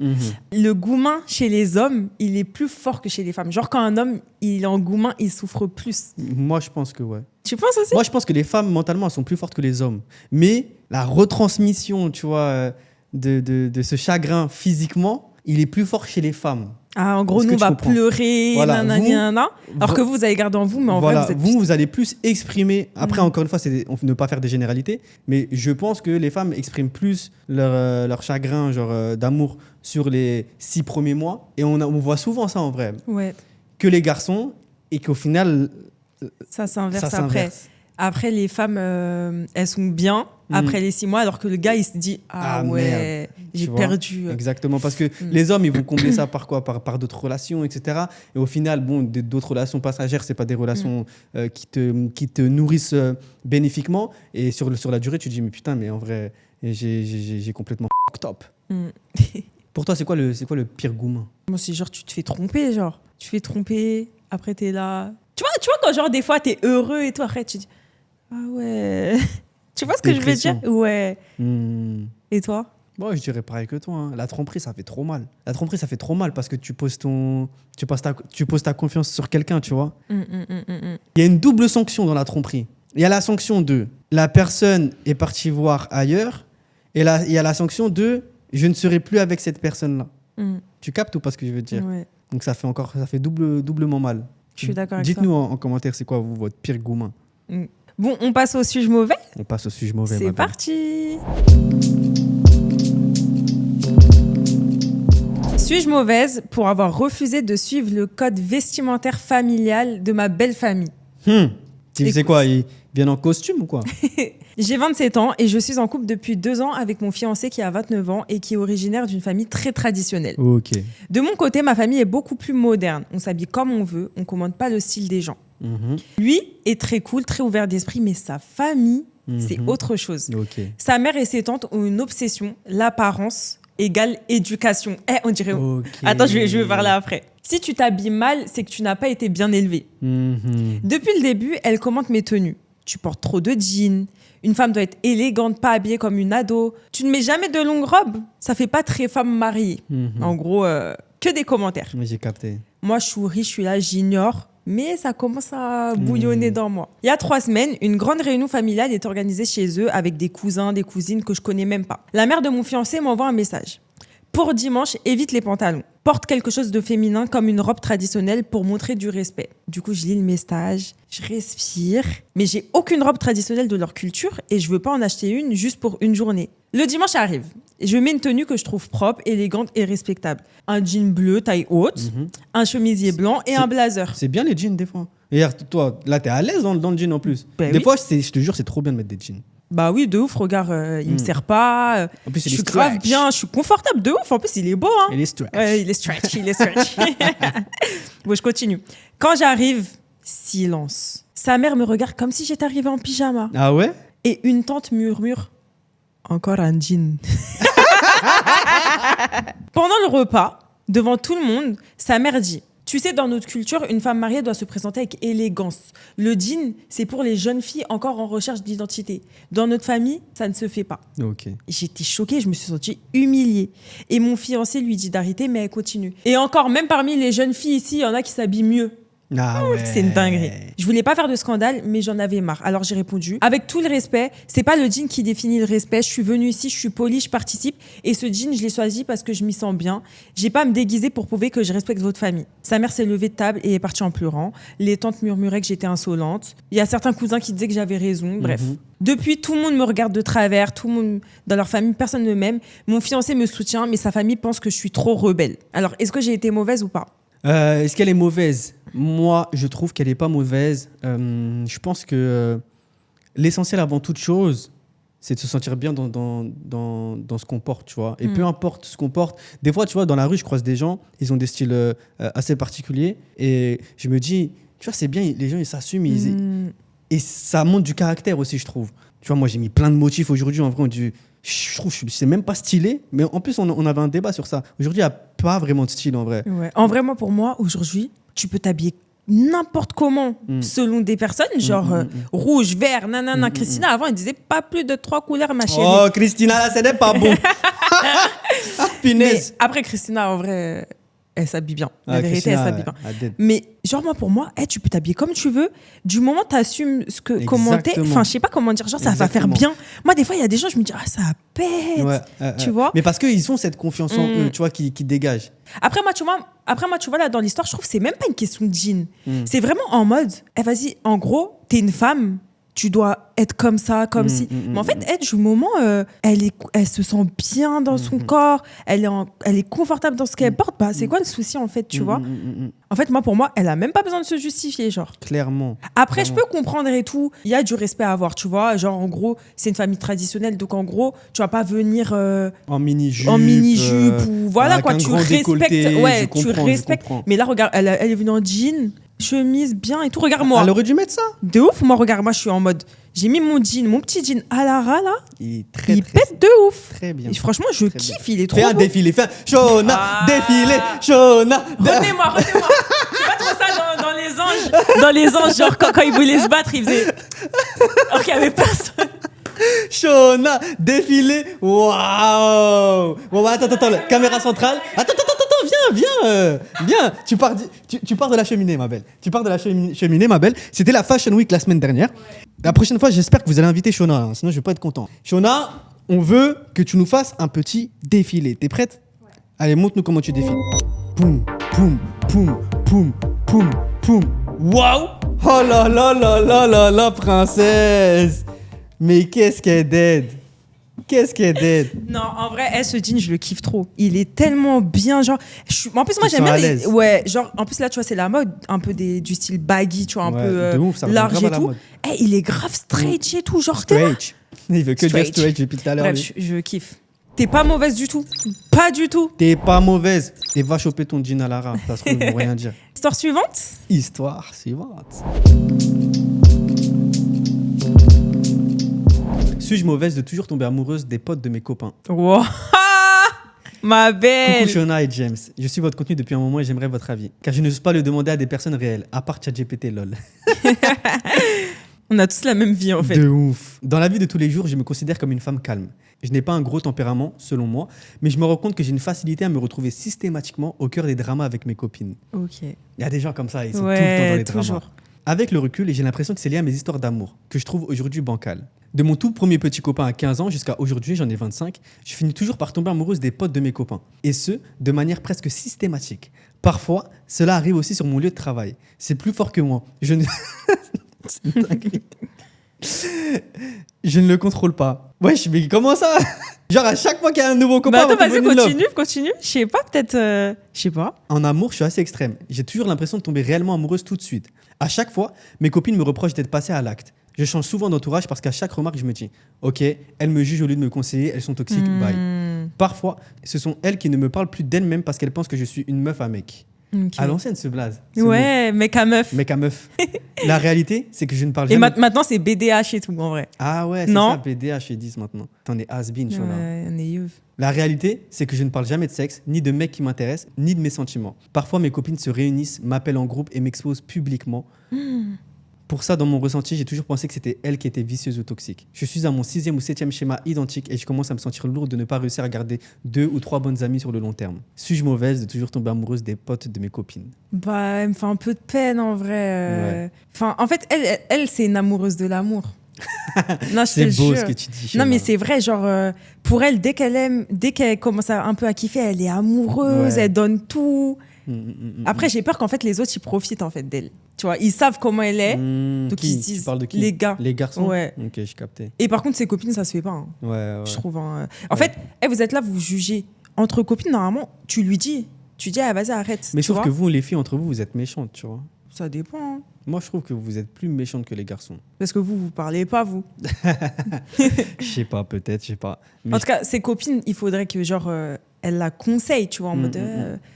Le goumin, chez les hommes, il est plus fort que chez les femmes. Genre, quand un homme, il est en goumin, il souffre plus. Moi, je pense que ouais. Tu penses aussi? Moi, je pense que les femmes, mentalement, elles sont plus fortes que les hommes. Mais la retransmission, tu vois, de ce chagrin physiquement, il est plus fort chez les femmes. Ah, en gros, Est-ce nous, que on tu va comprends? pleurer, Voilà, nanana. Alors que vous allez garder en vous, mais en Voilà, vrai, vous êtes... vous allez plus exprimer. Après, encore une fois, c'est ne pas faire des généralités, mais je pense que les femmes expriment plus leur chagrin, genre d'amour, sur les 6 premiers mois. Et on voit souvent ça en vrai, Ouais, que les garçons, et qu'au final, ça s'inverse ça après. s'inverse. Après, les femmes, elles sont bien après les 6 mois, alors que le gars, il se dit « Ah Ah, ouais, merde. j'ai Tu vois? perdu. » Exactement, parce que les hommes, ils vont combler ça par quoi? Par d'autres relations, etc. Et au final, bon, d'autres relations passagères, c'est pas des relations qui te nourrissent bénéfiquement. Et sur la durée, tu te dis, mais putain, mais en vrai, j'ai complètement fucked up. Pour toi, c'est quoi le pire goumin? Moi, c'est genre, tu te fais tromper, genre. Tu te fais tromper, après, t'es là. Tu vois, quand genre, des fois, t'es heureux et tout, après, tu dis « Ah ouais. » Tu vois ce que je veux Dépression. dire? Ouais. Et toi? Moi, je dirais pareil que toi. Hein. La tromperie, ça fait trop mal. La tromperie, ça fait trop mal parce que tu poses ta confiance sur quelqu'un, tu vois. Il y a une double sanction dans la tromperie. Il y a la sanction de la personne est partie voir ailleurs et il y a la sanction de je ne serai plus avec cette personne-là. Tu captes ou pas ce que je veux dire? Ouais. Donc ça fait doublement mal. Je suis d'accord avec ça. Dites-nous en commentaire, c'est quoi votre pire goumin? Bon, on passe au sujet mauvais. On passe au sujet mauvais. C'est ma belle. parti. Suis-je mauvaise pour avoir refusé de suivre le code vestimentaire familial de ma belle famille? Tu sais quoi, ils viennent en costume ou quoi? J'ai 27 ans et je suis en couple depuis 2 ans avec mon fiancé qui a 29 ans et qui est originaire d'une famille très traditionnelle. Ok. De mon côté, ma famille est beaucoup plus moderne. On s'habille comme on veut, on commande pas le style des gens. Lui est très cool, très ouvert d'esprit, mais sa famille, c'est autre chose. Ok. Sa mère et ses tantes ont une obsession, l'apparence égale éducation. On dirait... Ok. Attends, je vais parler après. Si tu t'habilles mal, c'est que tu n'as pas été bien élevé. Depuis le début, elle commente mes tenues. Tu portes trop de jeans. Une femme doit être élégante, pas habillée comme une ado. Tu ne mets jamais de longues robes. Ça fait pas très femme mariée. En gros, que des commentaires. J'ai capté. Moi, je suis riche, je suis là, j'ignore. Mais ça commence à bouillonner dans moi. Il y a 3 semaines, une grande réunion familiale est organisée chez eux avec des cousins, des cousines que je connais même pas. La mère de mon fiancé m'envoie un message. Pour dimanche, évite les pantalons. Porte quelque chose de féminin comme une robe traditionnelle pour montrer du respect. Du coup, je lis le message, je respire. Mais j'ai aucune robe traditionnelle de leur culture et je veux pas en acheter une juste pour une journée. Le dimanche arrive. Je mets une tenue que je trouve propre, élégante et respectable. Un jean bleu taille haute, un chemisier blanc et un blazer. C'est bien les jeans des fois. Et regarde, toi, là, t'es à l'aise dans le jean en plus. Ben des oui. fois, je te jure, c'est trop bien de mettre des jeans. Bah oui, de ouf, regarde, il me sert pas. En plus, Je il est suis grave stretch. bien, je suis confortable de ouf. En plus, il est beau, hein. Il est stretch. Ouais, il est stretch. Bon, je continue. Quand j'arrive, silence. Sa mère me regarde comme si j'étais arrivée en pyjama. Ah ouais? Et une tante murmure « Encore un jean ». Pendant le repas, devant tout le monde, sa mère dit « Tu sais, dans notre culture, une femme mariée doit se présenter avec élégance. Le jean, c'est pour les jeunes filles encore en recherche d'identité. Dans notre famille, ça ne se fait pas. » Ok. J'étais choquée, je me suis sentie humiliée. Et mon fiancé lui dit d'arrêter, mais elle continue. Et encore, même parmi les jeunes filles ici, il y en a qui s'habillent mieux. Ah ouais. C'est une dinguerie. Je voulais pas faire de scandale, mais j'en avais marre. Alors j'ai répondu, avec tout le respect, c'est pas le jean qui définit le respect. Je suis venue ici, je suis polie, je participe. Et ce jean, je l'ai choisi parce que je m'y sens bien. J'ai pas à me déguiser pour prouver que je respecte votre famille. Sa mère s'est levée de table et est partie en pleurant. Les tantes murmuraient que j'étais insolente. Il y a certains cousins qui disaient que j'avais raison. Bref. Depuis, tout le monde me regarde de travers. Tout le monde, dans leur famille, personne ne m'aime. Mon fiancé me soutient, mais sa famille pense que je suis trop rebelle. Alors, est-ce que j'ai été mauvaise ou pas ? Est-ce qu'elle est mauvaise ? Moi, je trouve qu'elle n'est pas mauvaise. Je pense que l'essentiel avant toute chose, c'est de se sentir bien dans ce qu'on porte, tu vois. Et peu importe ce qu'on porte. Des fois, tu vois, dans la rue, je croise des gens, ils ont des styles assez particuliers. Et je me dis, tu vois, c'est bien, les gens, ils s'assument. Et ça montre du caractère aussi, je trouve. Tu vois, moi, j'ai mis plein de motifs aujourd'hui. En vrai, je trouve que c'est même pas stylé. Mais en plus, on avait un débat sur ça. Aujourd'hui, il n'y a pas vraiment de style, en vrai. Ouais. En vrai, moi, pour moi, aujourd'hui, tu peux t'habiller n'importe comment selon des personnes, genre rouge, vert, nanana. Christina, avant, elle disait pas plus de 3 couleurs, ma chérie. Oh, Christina, là, ce n'est pas bon. Ah, punaise. Mais après, Christina, en vrai, elle s'habille bien. La vérité, Christina, elle s'habille bien. Mais genre, moi, pour moi, tu peux t'habiller comme tu veux. Du moment tu assumes comment t'es. Enfin, je sais pas comment dire. Genre, ça va faire bien. Moi, des fois, il y a des gens, je me dis, ça pète. Ouais, tu vois. Mais parce qu'ils ont cette confiance en eux, tu vois, qui dégage. Après, moi, tu vois, là, dans l'histoire, je trouve que c'est même pas une question de jean. C'est vraiment en mode, vas-y, en gros, t'es une femme. Tu dois être comme ça, comme si. Mais en fait, elle, du moment, elle se sent bien dans son corps, elle est confortable dans ce qu'elle porte. Bah, c'est quoi le souci, en fait, tu vois. En fait, pour moi, elle a même pas besoin de se justifier, genre. Clairement. Après, je peux comprendre et tout. Il y a du respect à avoir, tu vois. Genre, en gros, c'est une famille traditionnelle, donc en gros, tu vas pas venir en mini-jupe. Ou voilà, quoi. Tu respectes. Ouais, tu respectes. Mais là, regarde, elle est venue en jean. Chemise bien et tout, regarde-moi. Elle aurait dû mettre ça. De ouf, moi, regarde, moi, je suis en mode, j'ai mis mon petit jean à Lara, là. Il pète de ouf. Très bien. Et franchement, je kiffe, il est trop beau. Fais un défilé, Shona, défilé, Shona. Retenez-moi. C'est pas trop ça dans les anges. Dans les anges, genre, quand ils voulaient se battre, ils faisaient. Alors qu'il y avait personne. Shona, défilé, waouh. Bon, bah, attends, caméra centrale. Attends, viens. Tu pars de la cheminée, ma belle. C'était la Fashion Week la semaine dernière. La prochaine fois, j'espère que vous allez inviter Shona, hein, sinon je vais pas être content. Shona, on veut que tu nous fasses un petit défilé. T'es prête ? Ouais. Allez, montre-nous comment tu défiles. Poum, poum, poum, poum, poum, poum. Waouh ! Oh là, princesse ! Mais qu'est-ce qu'elle est dead. Non, en vrai, ce jean, je le kiffe trop. Il est tellement bien, genre. En plus, moi, j'aime bien ouais, genre. En plus, là, tu vois, c'est la mode, un peu du style baggy, tu vois, un peu large et tout. Il est grave stretch et tout, genre. Stretch. Il veut que dire stretch depuis tout à l'heure. Bref, je kiffe. T'es pas mauvaise du tout. Pas du tout. T'es pas mauvaise. Et va choper ton jean à Lara. Ça se trouve, ils vont rien dire. Histoire suivante. Suis-je mauvaise de toujours tomber amoureuse des potes de mes copains ? Wow. Ma belle. Coucou Shona et James. Je suis votre contenu depuis un moment et j'aimerais votre avis. Car je n'ose pas le demander à des personnes réelles, à part ChatGPT, lol. On a tous la même vie, en fait. De ouf. Dans la vie de tous les jours, je me considère comme une femme calme. Je n'ai pas un gros tempérament, selon moi, mais je me rends compte que j'ai une facilité à me retrouver systématiquement au cœur des dramas avec mes copines. Ok. Il y a des gens comme ça, ils sont tout le temps dans les dramas. Avec le recul, j'ai l'impression que c'est lié à mes histoires d'amour, que je trouve aujourd'hui bancales. De mon tout premier petit copain à 15 ans jusqu'à aujourd'hui, j'en ai 25, je finis toujours par tomber amoureuse des potes de mes copains. Et ce, de manière presque systématique. Parfois, cela arrive aussi sur mon lieu de travail. C'est plus fort que moi. Je ne le contrôle pas. Wesh, mais comment ça ? Genre à chaque fois qu'il y a un nouveau copain... Bah attends, vas-y, continue. Je sais pas, peut-être... Je sais pas. En amour, je suis assez extrême. J'ai toujours l'impression de tomber réellement amoureuse tout de suite. À chaque fois, mes copines me reprochent d'être passée à l'acte. Je change souvent d'entourage parce qu'à chaque remarque, je me dis « Ok, elles me jugent au lieu de me conseiller, elles sont toxiques, bye. » Parfois, ce sont elles qui ne me parlent plus d'elles-mêmes parce qu'elles pensent que je suis une meuf à mec. Okay. À l'ancienne, ce blaze. Ouais, mec à meuf. La réalité, c'est que je ne parle jamais... Et maintenant, c'est BDH et tout, en vrai. Ah ouais, c'est ça, BDH et 10 maintenant. T'en es has-been, Shona. Ouais, on est youth. La réalité, c'est que je ne parle jamais de sexe, ni de mecs qui m'intéressent, ni de mes sentiments. Parfois, mes copines se réunissent, m'appellent en groupe et m'exposent publiquement. Pour ça, dans mon ressenti, j'ai toujours pensé que c'était elle qui était vicieuse ou toxique. Je suis à mon 6e ou 7e schéma identique et je commence à me sentir lourd de ne pas réussir à garder 2 ou 3 bonnes amies sur le long terme. Suis-je mauvaise de toujours tomber amoureuse des potes de mes copines? Bah, elle me fait un peu de peine en vrai. Enfin, en fait, elle c'est une amoureuse de l'amour. Non, je C'est te beau jure. ce que tu dis. Non, Shona. mais c'est vrai, genre, pour elle, dès qu'elle commence un peu à kiffer, elle est amoureuse, Ouais. elle donne tout. Mm. Après, j'ai peur qu'en fait, les autres, ils profitent en fait d'elle. Tu vois, ils savent comment elle est. Donc, Qui? ils se disent, Tu parles de qui? les gars. Les garçons? Ouais. Ok, je captais. Et par contre, ses copines, ça se fait pas, hein, Ouais. je trouve. Hein. En fait, vous êtes là, vous jugez. Entre copines, normalement, tu lui dis. Tu dis, ah, vas-y, arrête. Mais tu sauf vois. que vous, les filles, entre vous, vous êtes méchantes, tu vois. Ça dépend. Hein. Moi, je trouve que vous êtes plus méchantes que les garçons. Parce que vous parlez pas, vous. Je sais pas, peut-être, je sais pas. Mais En tout cas, ses copines, il faudrait que, genre, elle la conseille, tu vois, en mode,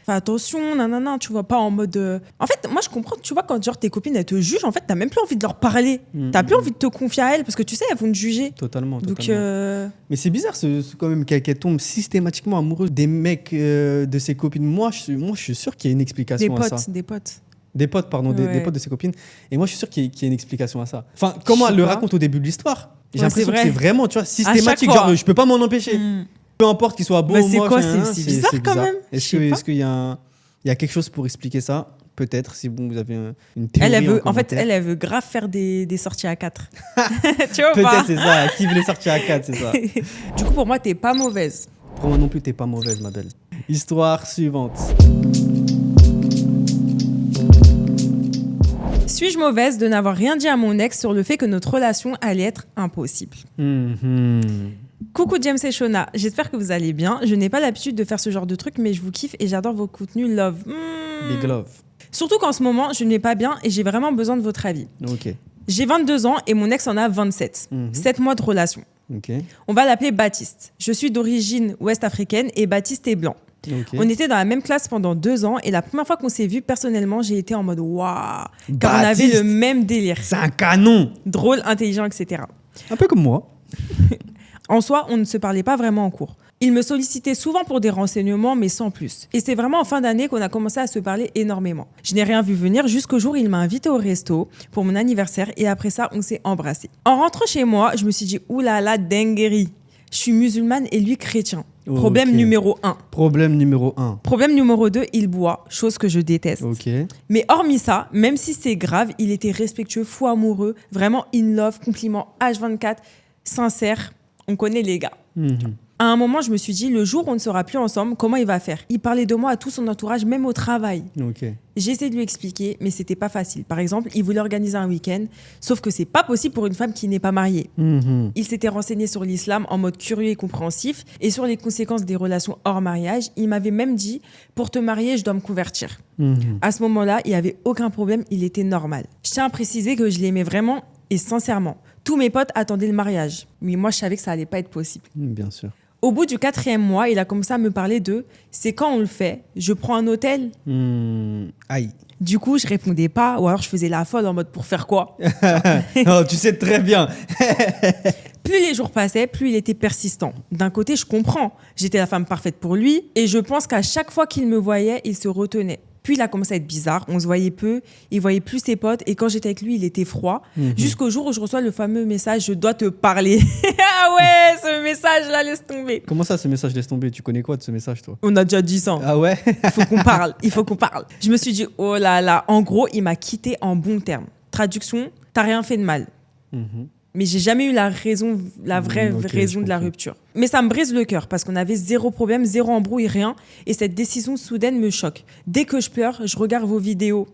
fais attention, nanana, tu vois, pas en mode. En fait, moi, je comprends, tu vois, quand genre tes copines, elles te jugent, en fait, t'as même plus envie de leur parler. T'as plus envie de te confier à elles, parce que tu sais, elles vont te juger. Totalement. Donc, Mais c'est bizarre, quand même, qu'elle tombe systématiquement amoureuse des mecs de ses copines. Moi, je suis sûr qu'il y a une explication des à ça. potes, des potes. Des potes, pardon, des Ouais. potes de ses copines. Et moi, je suis sûr qu'il y a une explication à ça. Enfin, comment Je sais elle le pas. raconte au début de l'histoire, j'ai Ouais, l'impression c'est que vrai. c'est vraiment, tu vois, systématique. fois. Genre, je peux pas m'en empêcher. Peu importe qu'il soit beau Bah, ou c'est moche. quoi, hein, c'est bizarre quand même. Je sais pas. Est-ce qu'il y a quelque chose pour expliquer ça? Peut-être, si vous avez une théorie. Elle veut, en fait, commentaire. elle veut grave faire des sorties à 4. Tu vois ou pas? Peut-être, c'est ça. Qui voulait sortir à 4, c'est ça. Du coup, pour moi, t'es pas mauvaise. Pour moi non plus, t'es pas mauvaise, ma belle. Histoire suivante. Suis-je mauvaise de n'avoir rien dit à mon ex sur le fait que notre relation allait être impossible? Coucou James et Shona, j'espère que vous allez bien. Je n'ai pas l'habitude de faire ce genre de truc, mais je vous kiffe et j'adore vos contenus love. Big love. Surtout qu'en ce moment, je ne vais pas bien et j'ai vraiment besoin de votre avis. Ok. J'ai 22 ans et mon ex en a 27. 7 mois de relation. Ok. On va l'appeler Baptiste. Je suis d'origine ouest-africaine et Baptiste est blanc. Ok. On était dans la même classe pendant 2 ans et la première fois qu'on s'est vu, personnellement, j'ai été en mode waouh, car on avait Baptiste. le même délire. C'est un canon. Drôle, intelligent, etc. Un peu comme moi. En soi, on ne se parlait pas vraiment en cours. Il me sollicitait souvent pour des renseignements, mais sans plus. Et c'est vraiment en fin d'année qu'on a commencé à se parler énormément. Je n'ai rien vu venir jusqu'au jour où il m'a invité au resto pour mon anniversaire et après ça, on s'est embrassés. En rentrant chez moi, je me suis dit, oulala, dinguerie. Je suis musulmane et lui chrétien. Problème Ok. numéro 1. Problème numéro 1. Problème numéro 2, il boit, chose que je déteste. Ok. Mais hormis ça, même si c'est grave, il était respectueux, fou amoureux, vraiment in love, compliment H24, sincère. On connaît les gars. À un moment, je me suis dit, le jour où on ne sera plus ensemble, comment il va faire? Il parlait de moi à tout son entourage, même au travail. Ok. J'ai essayé de lui expliquer, mais c'était pas facile. Par exemple, il voulait organiser un week-end, sauf que c'est pas possible pour une femme qui n'est pas mariée. Il s'était renseigné sur l'islam en mode curieux et compréhensif et sur les conséquences des relations hors mariage. Il m'avait même dit, pour te marier, je dois me convertir. À ce moment-là, il n'y avait aucun problème, il était normal. Je tiens à préciser que je l'aimais vraiment et sincèrement. Tous mes potes attendaient le mariage, mais moi je savais que ça allait pas être possible. Bien sûr. Au bout du 4e mois, il a commencé à me parler de « c'est quand on le fait? Je prends un hôtel ?» Aïe. Du coup, je répondais pas, ou alors je faisais la folle en mode « pour faire quoi ?» Oh, tu sais très bien. Plus les jours passaient, plus il était persistant. D'un côté, je comprends. J'étais la femme parfaite pour lui et je pense qu'à chaque fois qu'il me voyait, il se retenait. Puis il a commencé à être bizarre, on se voyait peu, il voyait plus ses potes et quand j'étais avec lui, il était froid. Jusqu'au jour où je reçois le fameux message « je dois te parler ». Ah ouais, ce message-là, laisse tomber. Comment ça, ce message laisse tomber? Tu connais quoi de ce message, toi? On a déjà dit ça. Ah ouais? Il faut qu'on parle, il faut qu'on parle. Je me suis dit, oh là là, en gros, il m'a quitté en bons termes. Traduction, t'as rien fait de mal. Mais j'ai jamais eu la raison, la vraie Ok, raison je de la comprends. rupture. Mais ça me brise le cœur parce qu'on avait zéro problème, zéro embrouille, rien. Et cette décision soudaine me choque. Dès que je pleure, je regarde vos vidéos.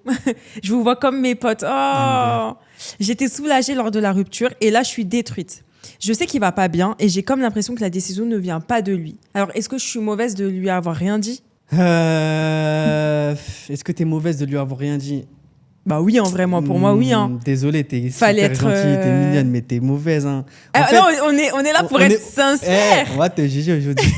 Je vous vois comme mes potes. Oh J'étais soulagée lors de la rupture et là, je suis détruite. Je sais qu'il va pas bien et j'ai comme l'impression que la décision ne vient pas de lui. Alors, est-ce que je suis mauvaise de lui avoir rien dit? Est-ce que t'es mauvaise de lui avoir rien dit? Bah oui, en vrai, moi, pour moi, oui. Hein. Désolé, t'es Fallait super être, gentille, t'es mignonne, mais t'es mauvaise. Hein. En Ah, fait, non, on est là pour on être est- sincère. on va te juger aujourd'hui.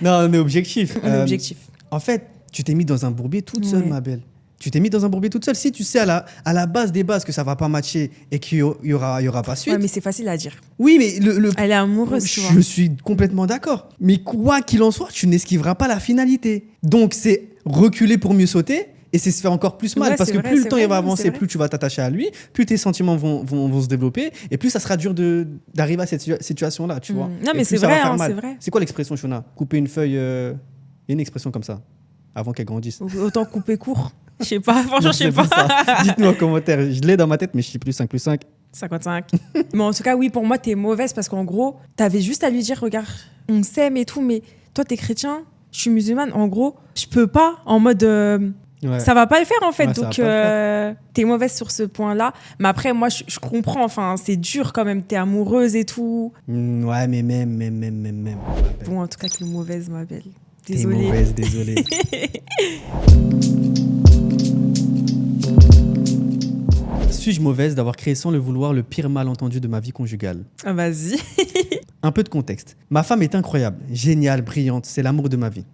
Non, on est objectif. On est objectif. En fait, tu t'es mis dans un bourbier toute seule, Ouais. ma belle. Tu t'es mis dans un bourbier toute seule. Si tu sais à la base des bases que ça va pas matcher et qu'il y aura pas suite. Ouais, mais c'est facile à dire. Oui, mais Elle est amoureuse, tu vois. je suis complètement d'accord. Mais quoi qu'il en soit, tu n'esquiveras pas la finalité. Donc, c'est reculer pour mieux sauter et c'est se faire encore plus mal Ouais, parce c'est que vrai, plus le c'est temps vrai, il va non, c'est avancer, vrai. plus tu vas t'attacher à lui, plus tes sentiments vont se développer et plus ça sera dur d'arriver à cette situation-là, tu vois. Non, Et mais plus c'est ça va vrai, faire hein, mal. c'est vrai. C'est quoi l'expression, Shona? Couper une feuille, il y a une expression comme ça avant qu'elle grandisse. Autant couper court. Je sais pas, franchement, Non, je sais c'est plus pas. ça. Dites-nous en commentaire, je l'ai dans ma tête mais je sais plus 5 plus 5. 55. Mais en tout cas, oui, pour moi, t'es mauvaise parce qu'en gros, t'avais juste à lui dire, regarde, on s'aime et tout, mais toi, t'es chrétien, je suis musulmane. En gros, je peux pas, en mode, Ouais. ça va pas le faire, en fait. Ouais, ça Donc, va pas t'es mauvaise sur ce point-là. Mais après, moi, je comprends, enfin, c'est dur quand même, t'es amoureuse et tout. Ouais, mais même. ma belle. Bon, en tout cas, t'es mauvaise, ma belle. T'es Désolée. mauvaise, désolé. Suis-je mauvaise d'avoir créé sans le vouloir le pire malentendu de ma vie conjugale? Ah, vas-y. Un peu de contexte. Ma femme est incroyable, géniale, brillante, c'est l'amour de ma vie.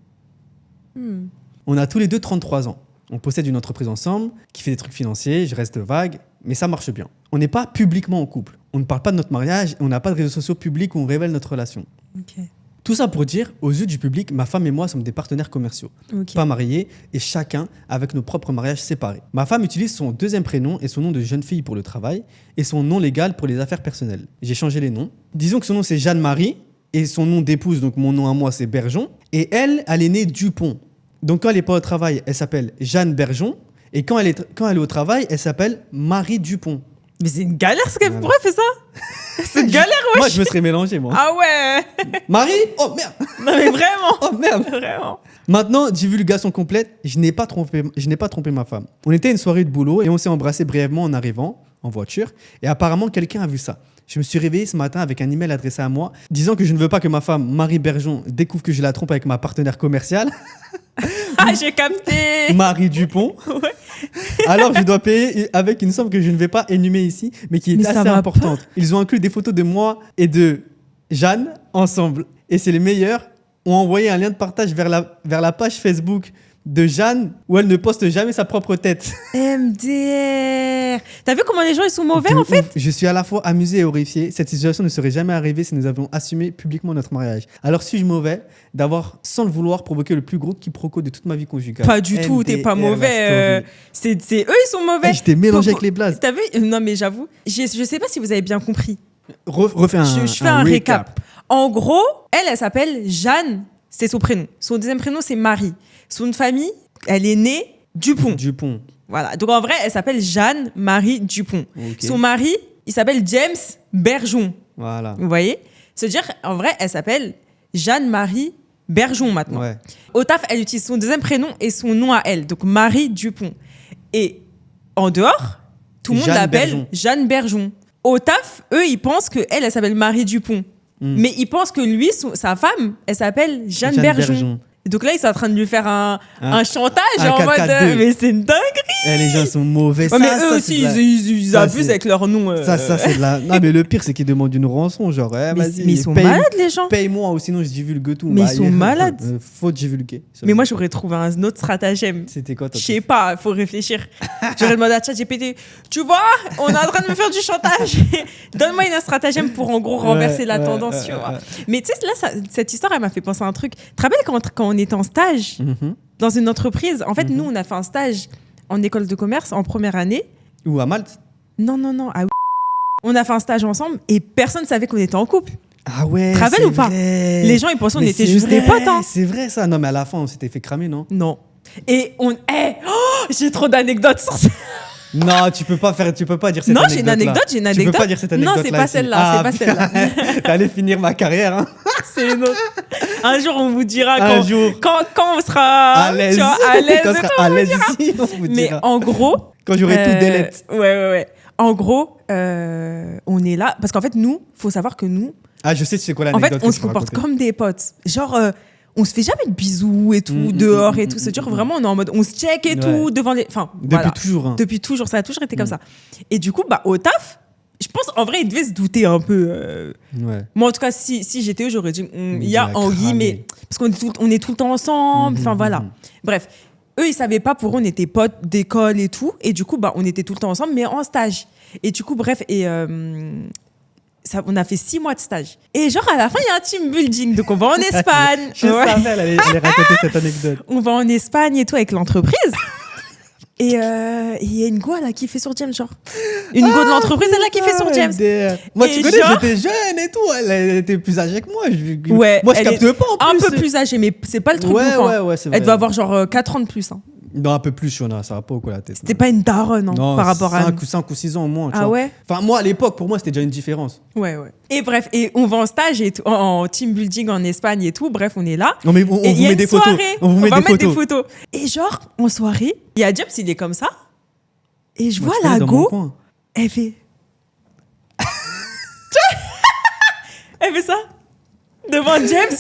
On a tous les deux 33 ans. On possède une entreprise ensemble qui fait des trucs financiers, je reste vague, mais ça marche bien. On n'est pas publiquement en couple. On ne parle pas de notre mariage et on n'a pas de réseaux sociaux publics où on révèle notre relation. Ok. Tout ça pour dire, aux yeux du public, ma femme et moi sommes des partenaires commerciaux, Ok. pas mariés et chacun avec nos propres mariages séparés. Ma femme utilise son deuxième prénom et son nom de jeune fille pour le travail et son nom légal pour les affaires personnelles. J'ai changé les noms. Disons que son nom c'est Jeanne-Marie et son nom d'épouse, donc mon nom à moi c'est Bergeon. Et elle est née Dupont. Donc quand elle n'est pas au travail, elle s'appelle Jeanne Bergeon. Et quand elle est au travail, elle s'appelle Marie Dupont. Mais c'est une galère, ce qu'elle Voilà. pourrait faire ça. C'est une galère, Moi, wesh. je me serais mélangé, moi. Ah ouais. Marie? Oh merde! Non, mais vraiment. Oh merde! Vraiment. Maintenant, divulgation complète, je n'ai pas trompé ma femme. On était à une soirée de boulot et on s'est embrassé brièvement en arrivant en voiture. Et apparemment, quelqu'un a vu ça. Je me suis réveillé ce matin avec un email adressé à moi disant que je ne veux pas que ma femme, Marie Bergeon, découvre que je la trompe avec ma partenaire commerciale, Ah, j'ai capté. Marie Dupont. Ouais. Alors, je dois payer avec une somme que je ne vais pas énumérer ici, mais qui est Mais ça assez va importante. Ils ont inclus des photos de moi et de Jeanne ensemble. Et c'est les meilleurs. Ont envoyé un lien de partage vers la page Facebook de Jeanne où elle ne poste jamais sa propre tête. MDR. T'as vu comment les gens ils sont mauvais De en fait? ouf. Je suis à la fois amusé et horrifié. Cette situation ne serait jamais arrivée si nous avions assumé publiquement notre mariage. Alors suis-je mauvais d'avoir, sans le vouloir, provoqué le plus gros quiproquo de toute ma vie conjugale? Pas du tout, t'es pas MDR, la mauvais. story. C'est eux ils sont mauvais. Hey, je t'ai mélangé Pour- avec les blazes. T'as vu? Non mais j'avoue, je sais pas si vous avez bien compris. Refais Je fais un récap. En gros, elle s'appelle Jeanne, c'est son prénom. Son deuxième prénom c'est Marie. Son nom de famille, elle est née Dupont. Dupont. Voilà. Donc en vrai, elle s'appelle Jeanne-Marie Dupont. Ok. Son mari, il s'appelle James Bergeon. Voilà. Vous voyez? C'est-à-dire, en vrai, elle s'appelle Jeanne-Marie Bergeon maintenant. Ouais. Au taf, elle utilise son deuxième prénom et son nom à elle, donc Marie Dupont. Et en dehors, tout le monde Jeanne l'appelle Bergeon. Jeanne Bergeon. Au taf, eux, ils pensent qu'elle, elle s'appelle Marie Dupont. Mais ils pensent que lui, sa femme, elle s'appelle Jeanne Bergeon. Donc là, ils sont en train de lui faire un chantage un en mode 4-4-2. mais c'est une dinguerie. Les gens sont mauvais. Ouais, Ça, mais ça, eux c'est aussi, de la- ils ça, abusent c'est- avec leur nom. Ça, c'est de la. Non, mais le pire, c'est qu'ils demandent une rançon. Genre, mais, vas-y. mais ils sont paye- malades, les gens. Paye-moi ou sinon je divulgue tout. Mais ils sont malades. Faut divulguer. Mais moi, j'aurais trouvé un autre stratagème. C'était quoi Je toi sais pas, faut réfléchir. J'aurais demandé à ChatGPT, tu vois, on est en train de me faire du chantage. Donne-moi une stratagème pour en gros renverser la tendance, tu vois. Mais tu sais, là, cette histoire, elle m'a fait penser à un truc. Tu te rappelles quand on était en stage dans une entreprise? En fait, nous, on a fait un stage en école de commerce en première année. Ou à Malte. Non. On a fait un stage ensemble et personne ne savait qu'on était en couple. Ah ouais. Tu te rappelles c'est ou pas? vrai. Les gens, ils pensaient qu'on Mais était c'est juste des vrai, potes. Hein. C'est vrai ça. Non, mais à la fin, on s'était fait cramer, non? Non. Et on. J'ai trop d'anecdotes sur ça. Non, tu peux pas dire cette Non, anecdote. j'ai une anecdote. Tu peux pas dire cette anecdote. Non, c'est pas celle-là. C'est pas celle-là. T'allais finir ma carrière, hein. C'est une autre. Un jour, on vous dira Un jour. quand on sera À l'aise. tu vois, à l'aise. Quand on et sera tout. à l'aise ici, on vous Mais dira. en gros. Quand j'aurai tout délette. Ouais. En gros, on est là. Parce qu'en fait, nous, faut savoir que nous, Ah, je sais, c'est quoi en l'anecdote fait, on que se tu vas comporte raconter. comme des potes. Genre, on se fait jamais de bisous et tout, dehors et tout. C'est-à-dire vraiment, on est en mode, on se check et tout devant les. Enfin, Depuis voilà. toujours. Hein. Depuis toujours, ça a toujours été comme ça. Et du coup, au taf, je pense, en vrai, ils devaient se douter un peu. Ouais. Moi, en tout cas, si j'étais eux, j'aurais dit, il y a il a Anguille, cramé. mais parce qu'on est tout le temps ensemble. Enfin, voilà. Bref, eux, ils savaient pas, pour eux, on était potes d'école et tout. Et du coup, on était tout le temps ensemble, mais en stage. Et du coup, bref, on a fait 6 mois de stage. Et genre, à la fin, il y a un team building. Donc, on va en Espagne. Je Ouais. savais, elle allait raconter cette anecdote. On va en Espagne et tout avec l'entreprise. Et il y a une go là qui fait sur James, genre. Une go de l'entreprise, elle là qui fait sur James. Moi, Et tu connais, genre- j'étais jeune et tout. Elle était plus âgée que moi. Ouais, Moi, je elle capte est pas en Un plus. peu plus âgée, mais c'est pas le truc Ouais, ouf, hein. ouais, c'est vrai. Elle doit avoir genre 4 ans de plus. Hein. Non, un peu plus, Shona, ça va pas au quoi la tête. C'était pas une daronne hein, Non, par rapport à. 5 ou 6 ans au moins. tu Ah vois. ouais? Enfin, moi, à l'époque, pour moi, c'était déjà une différence. Ouais, ouais. Et bref, et on va en stage et tout, en team building en Espagne et tout. Bref, on est là. Non, mais on Et il vous y a met une des photos. soirée, On vous met va des mettre photos. Et genre, en soirée, il y a James, il est comme ça. Et je Moi, vois tu connais, la dans mon go, coin. elle fait. Elle fait ça devant James.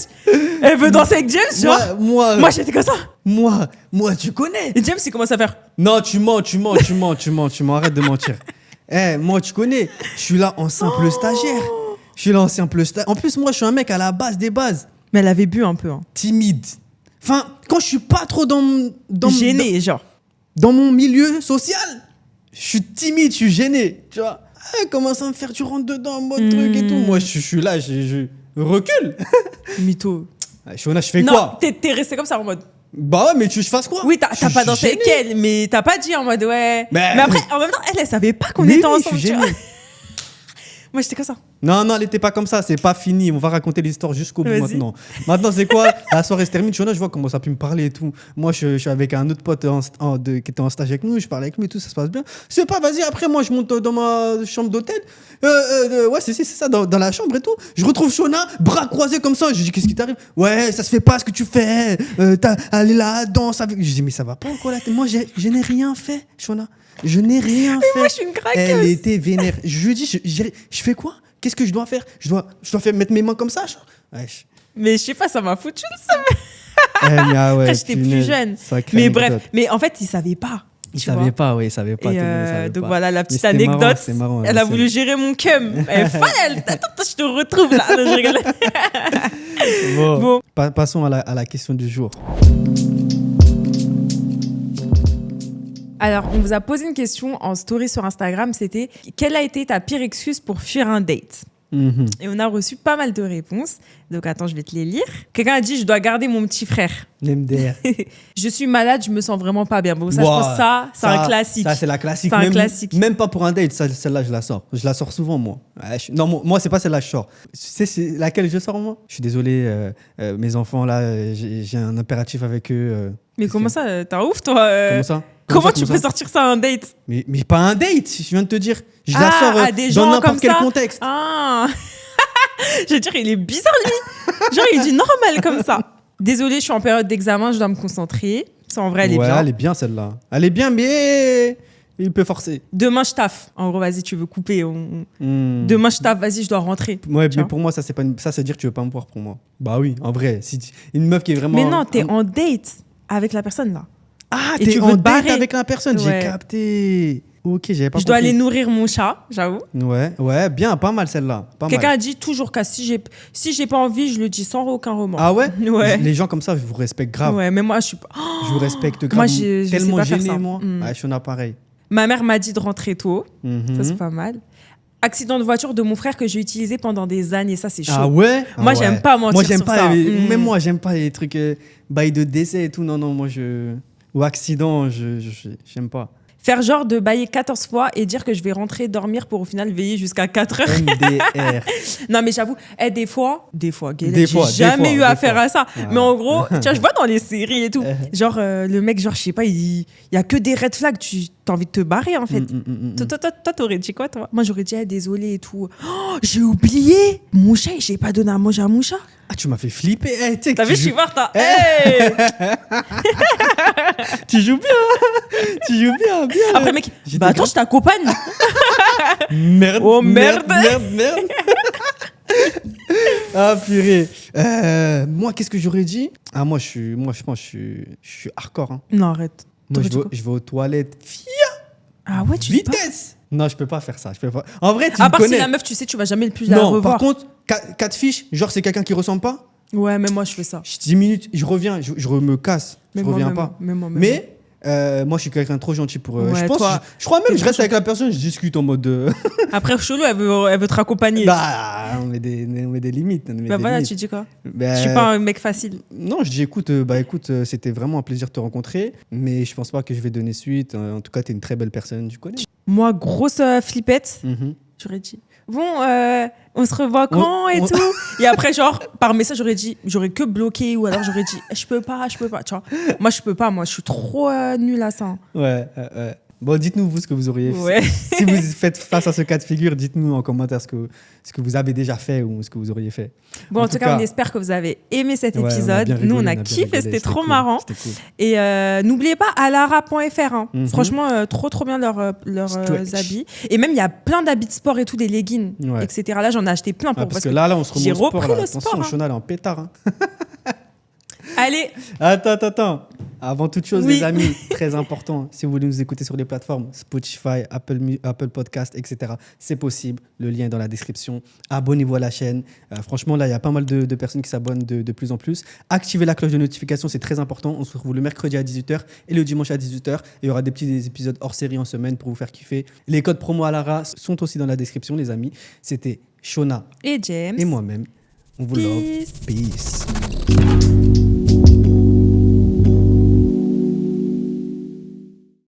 Elle veut danser avec James, genre. Moi, j'étais comme ça. Moi, tu connais. Et James, il commence à faire. Non, tu mens, arrête de mentir. Moi, tu connais, je suis là en simple stagiaire. Je suis là en simple stagiaire. En plus, moi, je suis un mec à la base des bases. Mais elle avait bu un peu. Hein. Timide. Enfin, quand je suis pas trop Gêné, genre. dans mon milieu social, je suis timide, je suis gêné. Tu vois, elle commence à me faire, tu rentres dedans, en mode truc et tout. Moi, je suis là, je recule. Mytho. Shona, je fais Non, quoi? t'es resté comme ça en mode. Bah ouais, mais tu veux que je fasse quoi? Oui, t'as Je pas suis dansé avec gêné. elle, mais t'as pas dit en mode ouais. Mais- Mais après, en même temps, elle savait pas qu'on Mais était oui, ensemble. je suis tu vois. gêné. Moi, j'étais comme ça. Non, elle était pas comme ça, c'est pas fini. On va raconter l'histoire jusqu'au bout Vas-y. maintenant. Maintenant, c'est quoi? La soirée se termine. Shona, je vois comment ça a pu me parler et tout. Moi, je suis avec un autre pote qui était en stage avec nous. Je parle avec lui et tout, ça se passe bien. C'est pas, vas-y, après, moi, je monte dans ma chambre d'hôtel. Ouais, c'est ça, dans la chambre et tout. Je retrouve Shona, bras croisés comme ça. Je lui dis, qu'est-ce qui t'arrive? Ouais, ça se fait pas ce que tu fais. Elle est là, danse avec. Je dis, mais ça va pas encore là. Moi, je n'ai rien fait, Shona. Je n'ai rien fait. Moi, je suis une craqueuse. Elle était vénère. Je lui dis, je fais quoi? Qu'est-ce que je dois faire? Je dois faire mettre mes mains comme ça? Wesh. Mais je sais pas, ça m'a foutu le seum. Mais ah ouais, Après, j'étais plus punaise, jeune. sacrée Mais anecdote. bref, mais en fait, il savait pas. Il tu savait vois. pas, oui, il savait pas. Et tout le monde savait donc pas. voilà la Mais petite c'était marrant, anecdote. c'était marrant, Elle ouais, a voulu gérer mon cum. Elle attends, je te retrouve là. Non, je rigole. Bon. Passons à la question du jour. Alors, on vous a posé une question en story sur Instagram. C'était quelle a été ta pire excuse pour fuir un date? Mhm. Et on a reçu pas mal de réponses. Donc attends, je vais te les lire. Quelqu'un a dit je dois garder mon petit frère. L'MDR. Je suis malade, je me sens vraiment pas bien. Bon, ça, je Wow. pense que ça, c'est un classique. Ça, c'est la classique. C'est un Même, classique. même pas pour un date, celle-là, je la sors. Je la sors souvent, moi. Ouais, non, moi, c'est pas celle-là que je sors. Tu sais, c'est laquelle je sors, moi? Je suis désolé, mes enfants, là, j'ai un impératif avec eux. Mais comment ça, t'es un ouf toi Comment ça? Comment tu peux ça sortir ça à un date? mais pas un date, je viens de te dire. Je la sors à des dans gens n'importe comme quel ça. contexte. Ah Je veux dire, il est bizarre lui. Genre, il est du normal comme ça. Désolée, je suis en période d'examen, je dois me concentrer. Ça, en vrai, elle est Ouais, bien. elle est bien celle-là. Elle est bien, mais il peut forcer. Demain, je taffe. En gros, vas-y, tu veux couper. Demain, je taffe, vas-y, je dois rentrer. Ouais, Tu mais vois. pour moi, ça, c'est dire que tu veux pas me voir pour moi. Bah oui, en vrai. Une meuf qui est vraiment. Mais non, t'es en date avec la personne là. Ah, et t'es tu veux en te date barrer. avec la personne, Ouais. j'ai capté. Ok, j'avais pas Je dois compris. aller nourrir mon chat, j'avoue. Ouais, bien, pas mal celle-là. Pas Quelqu'un mal. a dit toujours qu'à si j'ai pas envie, je le dis sans aucun remords. Ah ouais? Ouais. Les gens comme ça, je vous respecte grave. Ouais, mais moi, je suis pas. Je vous respecte grave. Moi, je sais tellement pas faire gêné, ça. moi. Mm. Ouais, je suis un appareil. Ma mère m'a dit de rentrer tôt. Mhm. Ça, c'est pas mal. Accident de voiture de mon frère que j'ai utilisé pendant des années. Ça, c'est chaud. Ah ouais? Moi, Ah j'aime ouais. pas mentir Moi, j'aime sur pas. ça. Même moi, j'aime pas les trucs bail de décès et tout. Non, moi, ou accident, j'aime pas. Faire genre de bailler 14 fois et dire que je vais rentrer dormir pour au final veiller jusqu'à 4 heures. MDR. Non, mais j'avoue, des fois, Des j'ai fois, jamais des eu fois. affaire à ça. Ouais. Mais en gros, tu vois, je vois dans les séries et tout. Genre, le mec, genre, je sais pas, il y a que des red flags. Tu as envie de te barrer, en fait. Toi, t'aurais dit quoi, toi? Moi, j'aurais dit, désolé et tout. Oh, j'ai oublié mon chat, j'ai pas donné à manger à mon chat. Ah, tu m'as fait flipper. Hey, tu sais que T'as vu, tu je suis joues- morte. Hey Tu joues bien. Tu joues bien. Après, mec, J'étais bah attends, grave- je t'accompagne. Merde. Oh, merde. Merde. Ah purée. Moi, qu'est-ce que j'aurais dit? Ah, moi, je pense que je suis hardcore. Hein. Non, arrête. Moi, T'aurais dit quoi? je vais aux toilettes. Ah ouais, tu dis pas. Vitesse. Non, je peux pas faire ça. Je peux pas. En vrai, tu À me part si connais. la meuf, tu sais, tu vas jamais plus la Non, revoir. par contre, 4 fiches, genre c'est quelqu'un qui ressemble pas. Ouais, mais moi, je fais ça. 10 minutes, je reviens, je me casse. Mais je moi, reviens même pas. moi, même moi, même Mais Moi, je suis quelqu'un de trop gentil pour. Ouais, je pense. toi, Je crois même t'es que je reste trop avec la personne, je discute en mode. Après, chelou, elle veut te raccompagner. On met des limites. On met Bah des voilà, limites. tu dis quoi? Bah, Je suis pas un mec facile. Non, je dis écoute, c'était vraiment un plaisir de te rencontrer, mais je pense pas que je vais donner suite. En tout cas, t'es une très belle personne, tu connais. Moi, grosse flippette, Mhm. j'aurais dit bon, on se revoit quand et on- tout. Et après, genre, par message, j'aurais que bloqué ou alors j'aurais dit je peux pas, tu vois. Moi, je peux pas, moi, je suis trop nulle à ça. Ouais. Bon, dites-nous vous ce que vous auriez fait. Ouais. Si vous faites face à ce cas de figure, dites-nous en commentaire ce que vous avez déjà fait ou ce que vous auriez fait. Bon, en tout cas, cas, on espère que vous avez aimé cet ouais, on a épisode. bien Nous, on rigolé, a bien kiffé, rigolé, c'était trop cool, marrant. C'était cool. Et n'oubliez pas alara.fr. Hein. Mhm. Franchement, trop bien leurs Stretch. habits. Et même, il y a plein d'habits de sport et tout, des leggings, Ouais. etc. Là, j'en ai acheté plein pour Parce que là, on se remet j'ai au sport. repris Là. le Attention, sport, hein. Shona, elle est en pétard. Hein. Allez, Attends. Avant toute chose, Oui. les amis, très important, si vous voulez nous écouter sur les plateformes Spotify, Apple Podcast, etc., c'est possible. Le lien est dans la description. Abonnez-vous à la chaîne. Franchement, là, il y a pas mal de personnes qui s'abonnent de plus en plus. Activez la cloche de notification, c'est très important. On se retrouve le mercredi à 18h et le dimanche à 18h. Il y aura des petits épisodes hors série en semaine pour vous faire kiffer. Les codes promo à sont aussi dans la description, les amis. C'était Shona et James. et moi-même. On vous love. Peace. Peace.